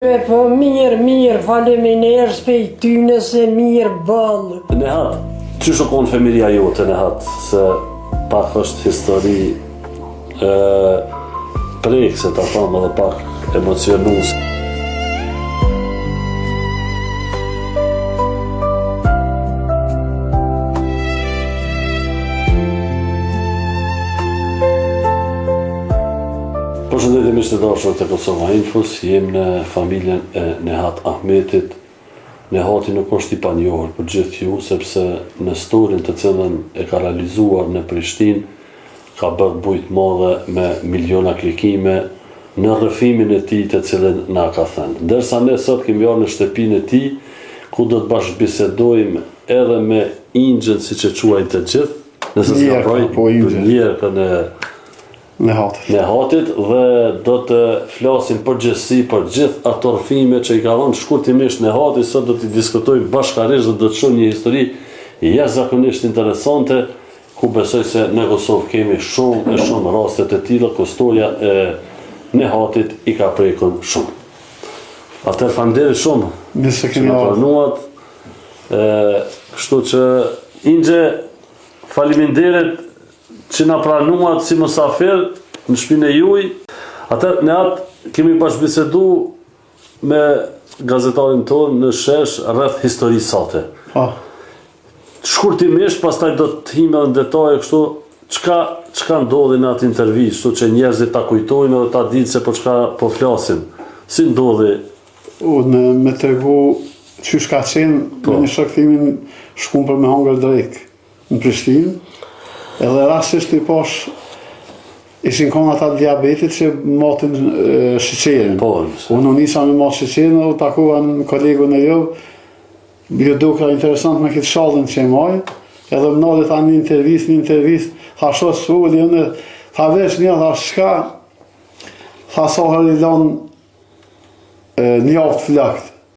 Po mirë, faleminderit për ty se mirë ballë. Nehat, që shokon familja jote Nehat, se pak është histori prekse ta thamë edhe pak emocionus. Përshëndetje miq të dashur të Kosova Infos, jem në familjen e Nehat Ahmetit. Nehati nuk është i panjohur për gjithë ju, sepse në storin të cilën e ka realizuar në Prishtinë, ka bërë bujt madhe me miliona klikime në rrëfimin e tij të cilën na ka thënë. Ndërsa ne sot kemi ardhur në shtëpinë e tij, ku do të bashkëbisedojmë edhe me Inxhen, siç e quajnë të gjithë, nëse s'ka njerëkën e Nehatit, dhe do të flasim përgjithësi për gjithë ato rrëfime që i ka dhënë shkurtimisht Nehati. Sot do t'i diskutojmë bashkërisht dhe do të shohim një histori jashtëzakonisht interesante, ku besoj se në Kosovë kemi shumë raste të tilla ku historia e Nehatit i ka prekur shumë. Atëherë faleminderit shumë që na pranuat. Kështu që Inxhe, faleminderit që na pranuat si musafir në shtëpinë e juaj. Atëherë Nehat, kemi bashkëbisedu me gazetarin tonë në shesh rreth historisë sate. Shkurtimisht, pastaj do të him edhe në detaje kështu, çka ndodhi në atë intervistë, kështu që njerëzit ta kujtojnë edhe ta dinë se për çka po flasim. Si ndodhi? Me tregu qysh ka qenë me një shok timin shkum për me hongër drejk në Prishtinë. Edhe rastisht i posh ishin konë ata diabetit që matin sheqerin. Unë nisa me matë sheqerin dhe u takuva në kolegun e jo duka interesant me këtë shallën që e maj, edhe më nodhe tha një intervist, tha shos fulli, unë tha vesh një, tha shka, tha soher i lonë një aftë flakt.